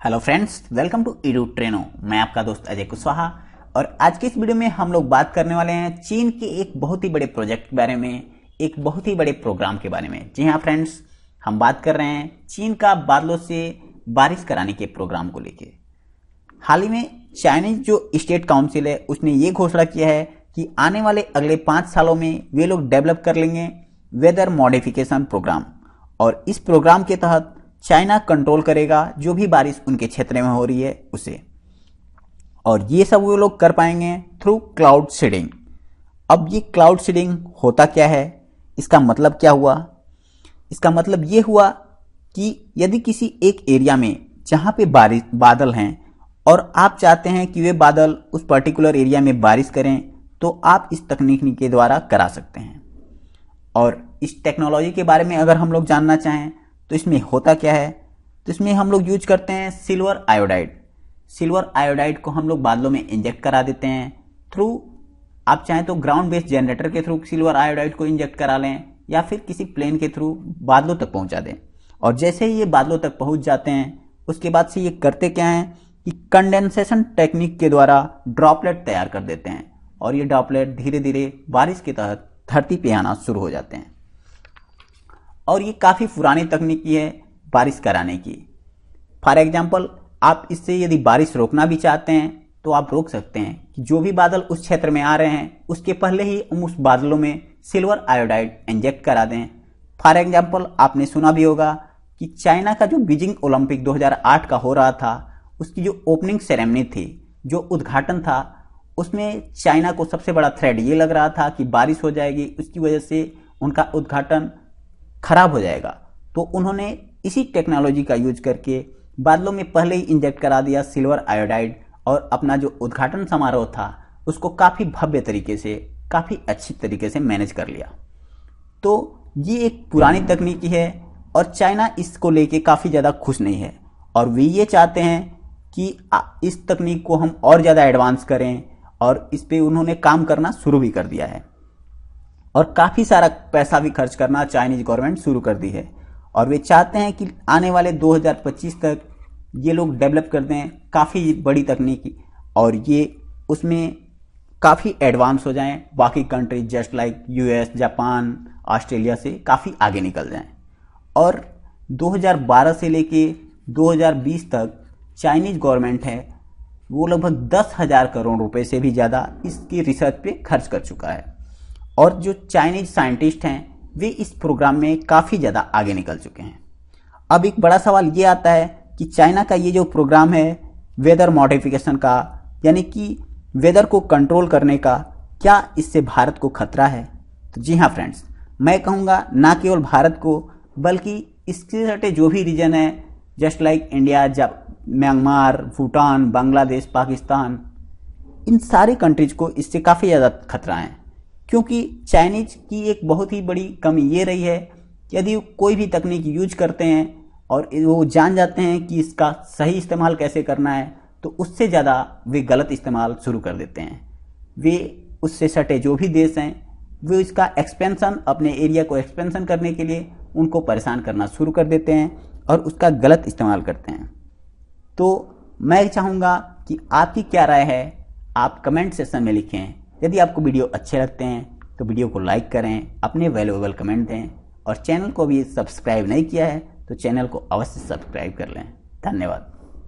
Hello friends, welcome to Edu Treno. मैं आपका दोस्त अजय कुशवाहा और आज की इस वीडियो में हम लोग बात करने वाले हैं चीन के एक बहुत ही बड़े प्रोजेक्ट के बारे में, एक बहुत ही बड़े प्रोग्राम के बारे में। जी हाँ फ्रेंड्स, हम बात कर रहे हैं चीन का बादलों से बारिश कराने के प्रोग्राम को लेके। हाल ही में चाइनीज जो स्टेट काउंसिल है उसने ये घोषणा किया है कि आने वाले अगले 5 सालों में वे लोग डेवलप कर लेंगे वेदर मॉडिफिकेशन प्रोग्राम, और इस प्रोग्राम के तहत चाइना कंट्रोल करेगा जो भी बारिश उनके क्षेत्र में हो रही है उसे, और ये सब वो लोग कर पाएंगे थ्रू क्लाउड सीडिंग। अब ये क्लाउड सीडिंग होता क्या है, इसका मतलब क्या हुआ? इसका मतलब ये हुआ कि यदि किसी एक एरिया में जहां पे बारिश बादल हैं और आप चाहते हैं कि वे बादल उस पर्टिकुलर एरिया में बारिश करें, तो आप इस तकनीक के द्वारा करा सकते हैं। और इस टेक्नोलॉजी के बारे में अगर हम लोग जानना चाहें तो इसमें होता क्या है, तो इसमें हम लोग यूज करते हैं सिल्वर आयोडाइड। सिल्वर आयोडाइड को हम लोग बादलों में इंजेक्ट करा देते हैं थ्रू, आप चाहें तो ग्राउंड बेस्ड जनरेटर के थ्रू सिल्वर आयोडाइड को इंजेक्ट करा लें या फिर किसी प्लेन के थ्रू बादलों तक पहुंचा दें। और जैसे ही ये बादलों तक पहुंच जाते हैं उसके बाद से ये करते क्या हैं कि कंडेंसेशन टेक्निक के द्वारा ड्रॉपलेट तैयार कर देते हैं, और ये ड्रॉपलेट धीरे धीरे बारिश के तहत धरती पे आना शुरू हो जाते हैं। और ये काफ़ी पुरानी तकनीकी है बारिश कराने की। फॉर एग्जाम्पल, आप इससे यदि बारिश रोकना भी चाहते हैं तो आप रोक सकते हैं कि जो भी बादल उस क्षेत्र में आ रहे हैं उसके पहले ही हम उस बादलों में सिल्वर आयोडाइड इंजेक्ट करा दें। फॉर एग्जाम्पल, आपने सुना भी होगा कि चाइना का जो बीजिंग ओलंपिक 2008 का हो रहा था, उसकी जो ओपनिंग सेरेमनी थी, जो उद्घाटन था, उसमें चाइना को सबसे बड़ा थ्रेट ये लग रहा था कि बारिश हो जाएगी, उसकी वजह से उनका उद्घाटन खराब हो जाएगा। तो उन्होंने इसी टेक्नोलॉजी का यूज करके बादलों में पहले ही इंजेक्ट करा दिया सिल्वर आयोडाइड, और अपना जो उद्घाटन समारोह था उसको काफ़ी भव्य तरीके से, काफ़ी अच्छी तरीके से मैनेज कर लिया। तो ये एक पुरानी तकनीकी है और चाइना इसको लेके काफ़ी ज़्यादा खुश नहीं है, और वे ये चाहते हैं कि इस तकनीक को हम और ज़्यादा एडवांस करें, और इस पर उन्होंने काम करना शुरू भी कर दिया है और काफ़ी सारा पैसा भी खर्च करना चाइनीज गवर्नमेंट शुरू कर दी है। और वे चाहते हैं कि आने वाले 2025 तक ये लोग डेवलप कर दें काफ़ी बड़ी तकनीकी, और ये उसमें काफ़ी एडवांस हो जाएं, बाकी countries just like US, Japan, Australia से काफ़ी आगे निकल जाएं। और 2012 से लेके 2020 तक चाइनीज गवर्नमेंट है वो लगभग 10,000 करोड़ रुपए से भी ज़्यादा इसकी रिसर्च पे खर्च कर चुका है, और जो चाइनीज साइंटिस्ट हैं वे इस प्रोग्राम में काफ़ी ज़्यादा आगे निकल चुके हैं। अब एक बड़ा सवाल ये आता है कि चाइना का ये जो प्रोग्राम है वेदर मॉडिफिकेशन का, यानी कि वेदर को कंट्रोल करने का, क्या इससे भारत को खतरा है? तो जी हाँ फ्रेंड्स, मैं कहूँगा ना केवल भारत को, बल्कि इसके सटे जो भी रीजन है just like India, Myanmar, Bhutan, Bangladesh, Pakistan, इन सारे कंट्रीज को इससे काफ़ी ज़्यादा खतरा है। क्योंकि चाइनीज की एक बहुत ही बड़ी कमी ये रही है कि यदि कोई भी तकनीक यूज करते हैं और वो जान जाते हैं कि इसका सही इस्तेमाल कैसे करना है, तो उससे ज़्यादा वे गलत इस्तेमाल शुरू कर देते हैं। वे उससे सटे जो भी देश हैं वे इसका एक्सपेंशन, अपने एरिया को एक्सपेंशन करने के लिए उनको परेशान करना शुरू कर देते हैं और उसका गलत इस्तेमाल करते हैं। तो मैं चाहूँगा कि आपकी क्या राय है, आप कमेंट सेक्शन में लिखें। यदि आपको वीडियो अच्छे लगते हैं तो वीडियो को लाइक करें, अपने वैल्यूएबल कमेंट दें, और चैनल को भी सब्सक्राइब नहीं किया है तो चैनल को अवश्य सब्सक्राइब कर लें। धन्यवाद।